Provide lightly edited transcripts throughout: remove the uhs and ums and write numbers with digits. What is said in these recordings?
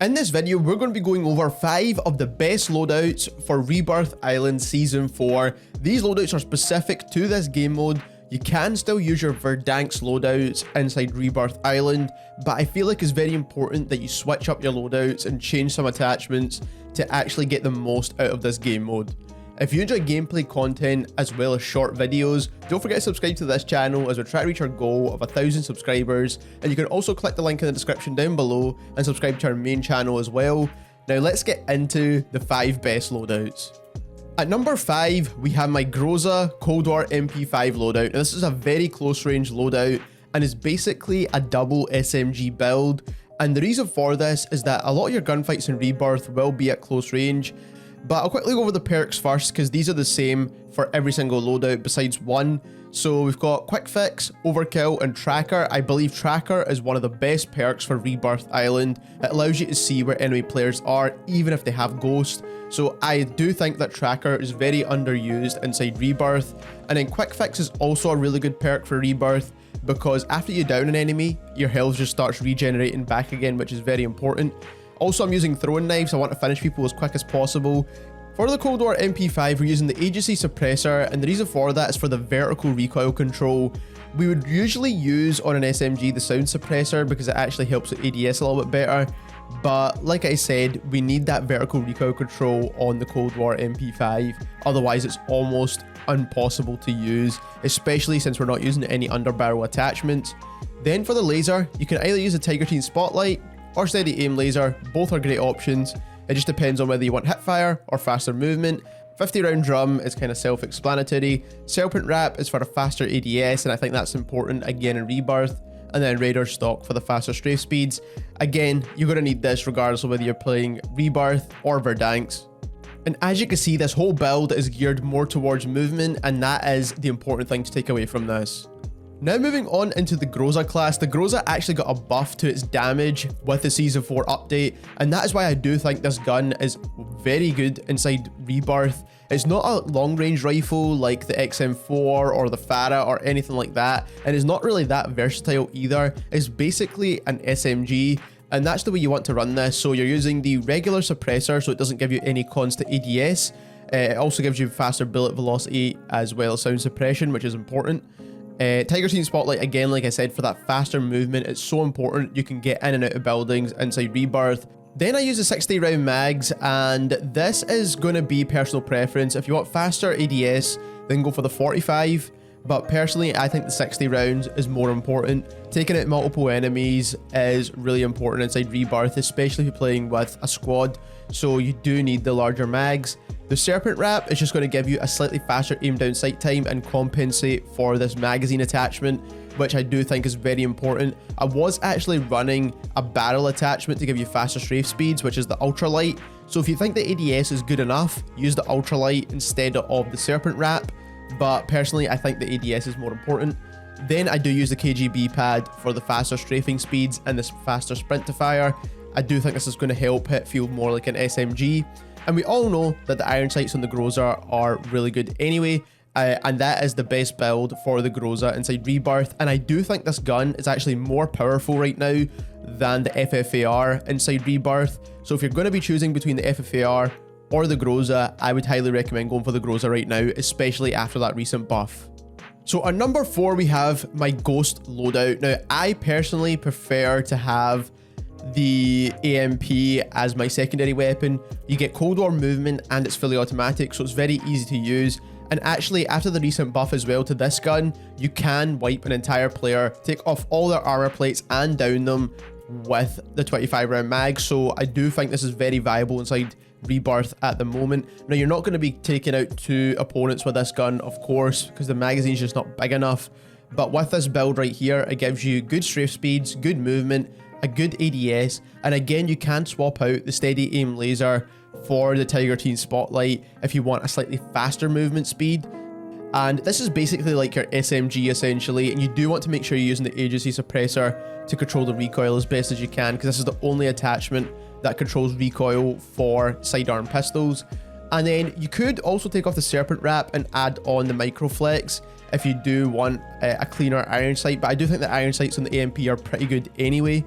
In this video, we're going to be going over 5 of the best loadouts for Rebirth Island Season 4. These loadouts are specific to this game mode. You can still use your Verdansk loadouts inside Rebirth Island, but I feel like it's very important that you switch up your loadouts and change some attachments to actually get the most out of this game mode. If you enjoy gameplay content as well as short videos, don't forget to subscribe to this channel as we try to reach our goal of 1,000 subscribers, and you can also click the link in the description down below and subscribe to our main channel as well. Now let's get into the 5 best loadouts. At number 5, we have my Groza Cold War MP5 loadout. Now this is a very close range loadout and is basically a double SMG build, and the reason for this is that a lot of your gunfights in Rebirth will be at close range. But I'll quickly go over the perks first because these are the same for every single loadout besides one. So we've got Quick Fix, Overkill and Tracker. I believe Tracker is one of the best perks for Rebirth Island. It allows you to see where enemy players are even if they have Ghost. So I do think that Tracker is very underused inside Rebirth. And then Quick Fix is also a really good perk for Rebirth because after you down an enemy, your health just starts regenerating back again, which is very important. Also, I'm using throwing knives. I want to finish people as quick as possible. For the Cold War MP5, we're using the agency suppressor, and the reason for that is for the vertical recoil control. We would usually use on an SMG the sound suppressor because it actually helps with ADS a little bit better. But like I said, we need that vertical recoil control on the Cold War MP5. Otherwise, it's almost impossible to use, especially since we're not using any underbarrel attachments. Then for the laser, you can either use a Tiger Team Spotlight or steady aim laser. Both are great options. It just depends on whether you want hipfire or faster movement. 50 round drum is kind of self-explanatory. Serpent wrap is for a faster ADS, and I think that's important again in Rebirth. And then Raider stock for the faster strafe speeds. Again, you're going to need this regardless of whether you're playing Rebirth or Verdansk. And as you can see, this whole build is geared more towards movement, and that is the important thing to take away from this. Now moving on into the Groza class, the Groza actually got a buff to its damage with the Season 4 update, and that is why I do think this gun is very good inside Rebirth. It's not a long range rifle like the XM4 or the Farah or anything like that, and it's not really that versatile either. It's basically an SMG, and that's the way you want to run this. So you're using the regular suppressor so it doesn't give you any cons to ADS. It also gives you faster bullet velocity as well as sound suppression, which is important. Tiger Team Spotlight, again, like I said, for that faster movement, it's so important. You can get in and out of buildings inside Rebirth. Then I use the 60 round mags, and this is going to be personal preference. If you want faster ADS, then go for the 45. But personally, I think the 60 rounds is more important. Taking out multiple enemies is really important inside Rebirth, especially if you're playing with a squad. So you do need the larger mags. The Serpent Wrap is just going to give you a slightly faster aim down sight time and compensate for this magazine attachment, which I do think is very important. I was actually running a barrel attachment to give you faster strafe speeds, which is the ultralight. So if you think the ADS is good enough, use the ultralight instead of the Serpent Wrap. But personally, I think the ADS is more important. Then I do use the KGB pad for the faster strafing speeds and this faster sprint to fire. I do think this is going to help it feel more like an SMG. And we all know that the iron sights on the Groza are really good anyway. And that is the best build for the Groza inside Rebirth. And I do think this gun is actually more powerful right now than the FFAR inside Rebirth. So if you're going to be choosing between the FFAR or the Groza, I would highly recommend going for the Groza right now, especially after that recent buff. So at number 4, we have my Ghost loadout. Now, I personally prefer to have the AMP as my secondary weapon. You get Cold War movement and it's fully automatic, so it's very easy to use. And actually, after the recent buff as well to this gun, you can wipe an entire player, take off all their armor plates and down them with the 25 round mag. So I do think this is very viable inside Rebirth at the moment. Now, you're not going to be taking out 2 opponents with this gun, of course, because the magazine's just not big enough. But with this build right here, it gives you good strafe speeds, good movement, a good ADS, and again, you can swap out the steady aim laser for the Tiger Team Spotlight if you want a slightly faster movement speed. And this is basically like your SMG essentially, and you do want to make sure you're using the agency suppressor to control the recoil as best as you can, because this is the only attachment that controls recoil for sidearm pistols. And then you could also take off the Serpent Wrap and add on the Microflex if you do want a cleaner iron sight, but I do think the iron sights on the AMP are pretty good anyway.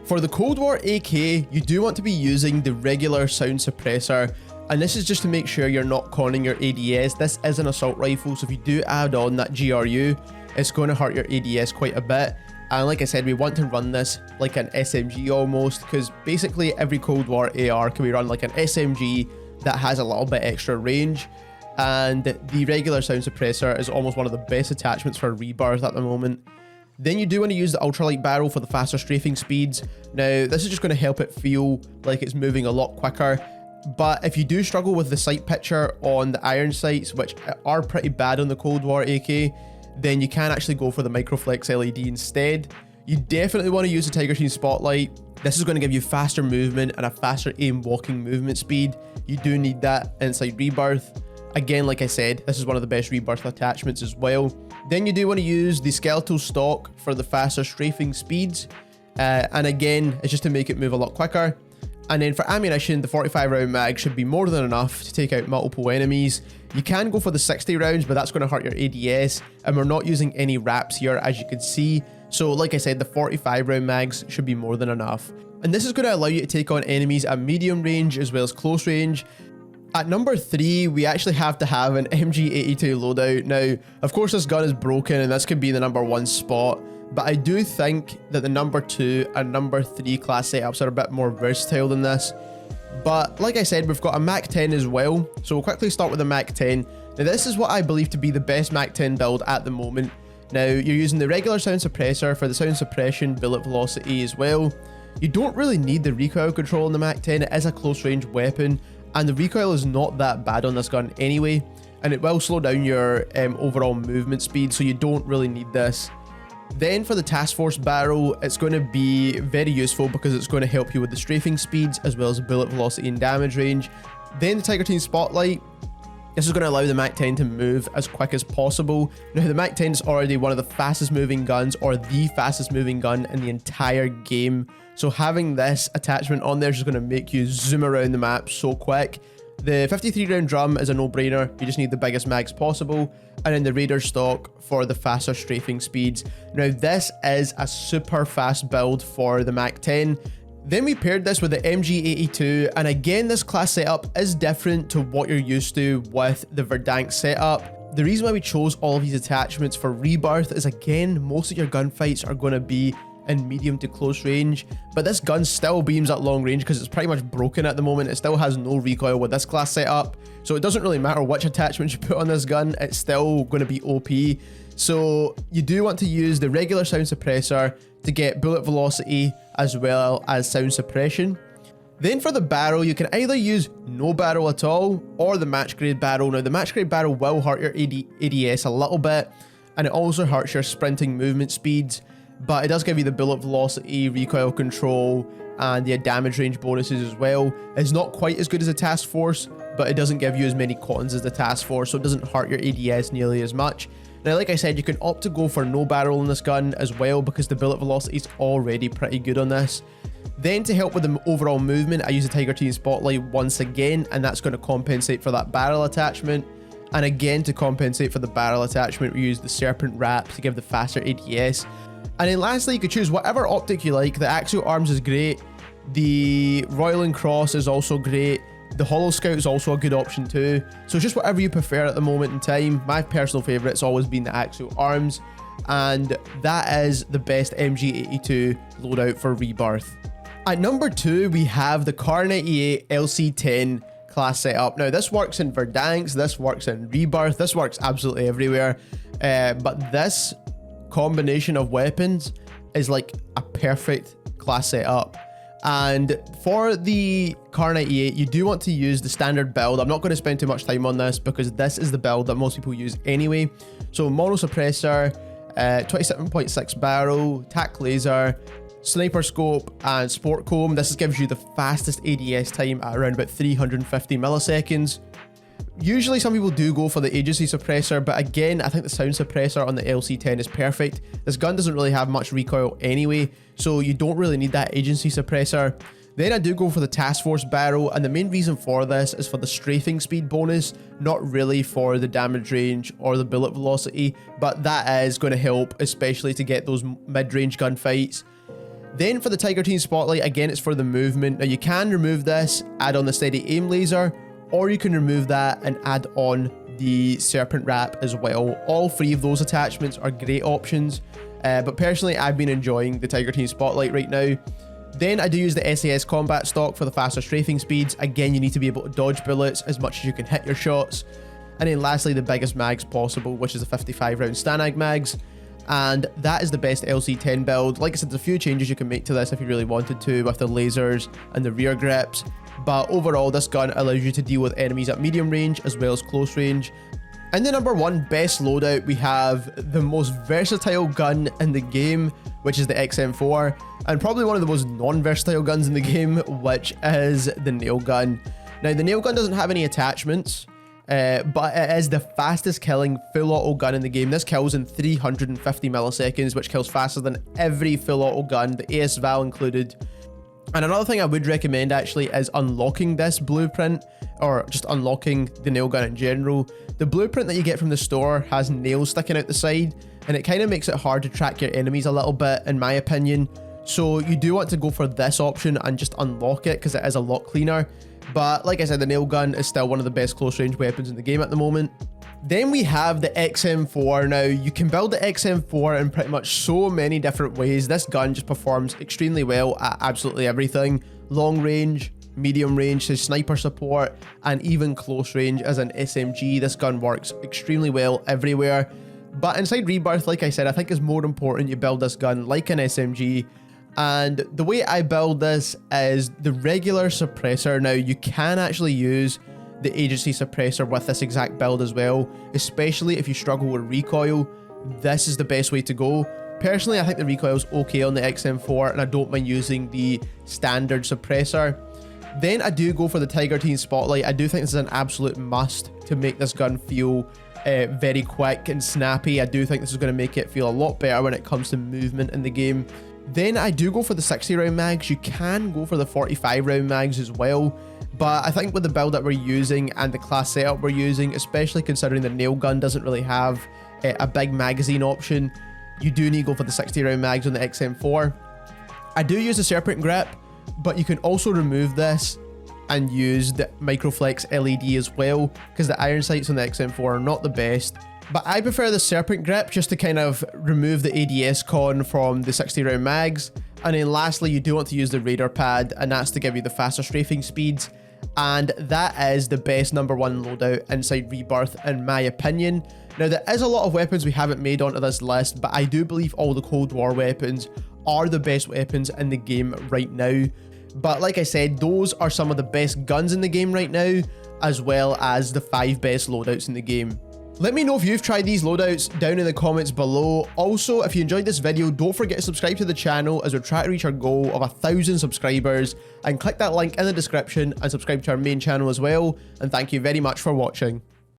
For the Cold War AK, you do want to be using the regular sound suppressor, and this is just to make sure you're not conning your ADS. This is an assault rifle, so if you do add on that GRU, it's going to hurt your ADS quite a bit. And like I said, we want to run this like an SMG almost, because basically every Cold War AR can be run like an SMG that has a little bit extra range. And the regular sound suppressor is almost one of the best attachments for Rebirth at the moment. Then you do want to use the ultralight barrel for the faster strafing speeds. Now, this is just going to help it feel like it's moving a lot quicker. But if you do struggle with the sight picture on the iron sights, which are pretty bad on the Cold War AK, then you can actually go for the Microflex LED instead. You definitely want to use the Tiger Team Spotlight. This is going to give you faster movement and a faster aim walking movement speed. You do need that inside Rebirth. Again, like I said, this is one of the best Rebirth attachments as well. Then you do want to use the skeletal stock for the faster strafing speeds. And again, it's just to make it move a lot quicker. And then for ammunition, the 45 round mag should be more than enough to take out multiple enemies. You can go for the 60 rounds, but that's going to hurt your ADS. And we're not using any wraps here, as you can see. So like I said, the 45 round mags should be more than enough. And this is going to allow you to take on enemies at medium range as well as close range. At number 3, we actually have to have an MG82 loadout. Now, of course, this gun is broken and this could be the number 1 spot, but I do think that the number 2 and number 3 class setups are a bit more versatile than this. But like I said, we've got a Mac-10 as well, so we'll quickly start with the Mac-10. Now, this is what I believe to be the best Mac-10 build at the moment. Now, you're using the regular sound suppressor for the sound suppression, bullet velocity as well. You don't really need the recoil control in the Mac-10, it is a close range weapon, and the recoil is not that bad on this gun anyway, and it will slow down your overall movement speed, so you don't really need this. Then for the task force barrel, it's going to be very useful because it's going to help you with the strafing speeds as well as bullet velocity and damage range. Then the Tiger Team Spotlight. This is going to allow the Mac-10 to move as quick as possible. Now, the Mac-10 is already one of the fastest moving guns, or the fastest moving gun in the entire game. So having this attachment on there is just going to make you zoom around the map so quick. The 53 round drum is a no-brainer. You just need the biggest mags possible. And then the Raider stock for the faster strafing speeds. Now, this is a super fast build for the Mac-10. Then we paired this with the MG82, and again, this class setup is different to what you're used to with the Verdansk setup. The reason why we chose all of these attachments for Rebirth is, again, most of your gunfights are going to be in medium to close range, but this gun still beams at long range because it's pretty much broken at the moment. It still has no recoil with this class setup, so it doesn't really matter which attachment you put on this gun, it's still going to be OP. So you do want to use the regular sound suppressor to get bullet velocity as well as sound suppression. Then for the barrel, you can either use no barrel at all or the match grade barrel. Now, the match grade barrel will hurt your ADS a little bit, and it also hurts your sprinting movement speeds, but it does give you the bullet velocity, recoil control, and the damage range bonuses as well. It's not quite as good as a task force, but it doesn't give you as many cons as the task force, so it doesn't hurt your ADS nearly as much. Now, like I said, you can opt to go for no barrel in this gun as well because the bullet velocity is already pretty good on this. Then to help with the overall movement, I use the Tiger Team Spotlight once again, and that's going to compensate for that barrel attachment. And again, to compensate for the barrel attachment, we use the Serpent Wrap to give the faster ADS. And then lastly, you could choose whatever optic you like. The Axial Arms is great. The Royal and Cross is also great. The Hollow Scout is also a good option too. So just whatever you prefer at the moment in time. My personal favourite has always been the Axial Arms, and that is the best MG82 loadout for Rebirth. At number 2, we have the Kar98 LC10 class setup. Now, this works in Verdansk, this works in Rebirth, this works absolutely everywhere. But this combination of weapons is like a perfect class setup. And for the Kar98, you do want to use the standard build. I'm not going to spend too much time on this because this is the build that most people use anyway. So mono suppressor, 27.6 barrel, tac laser, sniper scope, and sport comb. This gives you the fastest ADS time at around about 350 milliseconds. Usually some people do go for the agency suppressor, but again, I think the sound suppressor on the LC10 is perfect. This gun doesn't really have much recoil anyway, so you don't really need that agency suppressor. Then I do go for the task force barrel, and the main reason for this is for the strafing speed bonus, not really for the damage range or the bullet velocity, but that is going to help, especially to get those mid-range gunfights. Then for the Tiger Team Spotlight, again, it's for the movement. Now you can remove this, add on the steady aim laser, or you can remove that and add on the serpent wrap as well. All three of those attachments are great options, but personally I've been enjoying the Tiger Team Spotlight right now. Then I do use the SAS combat stock for the faster strafing speeds. Again, you need to be able to dodge bullets as much as you can hit your shots. And then lastly, the biggest mags possible, which is the 55 round Stanag mags. And that is the best LC10 build. Like I said, there's a few changes you can make to this if you really wanted to, with the lasers and the rear grips. But overall, this gun allows you to deal with enemies at medium range as well as close range. And the number one best loadout, we have the most versatile gun in the game, which is the XM4, and probably one of the most non-versatile guns in the game, which is the nail gun. Now, the nail gun doesn't have any attachments, but it is the fastest killing full auto gun in the game. This kills in 350 milliseconds, which kills faster than every full auto gun, the AS Val included. And another thing I would recommend actually is unlocking this blueprint, or just unlocking the nail gun in general. The blueprint that you get from the store has nails sticking out the side, and it kind of makes it hard to track your enemies a little bit, in my opinion. So you do want to go for this option and just unlock it, because it is a lot cleaner. But like I said, the nail gun is still one of the best close range weapons in the game at the moment. Then we have the XM4. Now, you can build the XM4 in pretty much so many different ways. This gun just performs extremely well at absolutely everything. Long range, medium range, so sniper support, and even close range as an SMG. This gun works extremely well everywhere. But inside Rebirth, like I said, I think it's more important you build this gun like an SMG. And the way I build this is the regular suppressor. Now, you can actually use the agency suppressor with this exact build as well, especially if you struggle with recoil. This is the best way to go. Personally, I think the recoil's okay on the XM4, and I don't mind using the standard suppressor. Then I do go for the Tiger Team Spotlight. I do think this is an absolute must to make this gun feel very quick and snappy. I do think this is going to make it feel a lot better when it comes to movement in the game. Then I do go for the 60 round mags. You can go for the 45 round mags as well, but I think with the build that we're using and the class setup we're using, especially considering the nail gun doesn't really have a big magazine option, you do need to go for the 60 round mags on the XM4. I do use the serpent grip, but you can also remove this and use the microflex LED as well, because the iron sights on the XM4 are not the best. But I prefer the serpent grip just to kind of remove the ADS con from the 60 round mags. And then lastly, you do want to use the radar pad, and that's to give you the faster strafing speeds. And that is the best number one loadout inside Rebirth, in my opinion. Now, there is a lot of weapons we haven't made onto this list, but I do believe all the Cold War weapons are the best weapons in the game right now. But like I said, those are some of the best guns in the game right now, as well as the 5 best loadouts in the game. Let me know if you've tried these loadouts down in the comments below. Also, if you enjoyed this video, don't forget to subscribe to the channel as we're trying to reach our goal of 1,000 subscribers, and click that link in the description and subscribe to our main channel as well. And thank you very much for watching.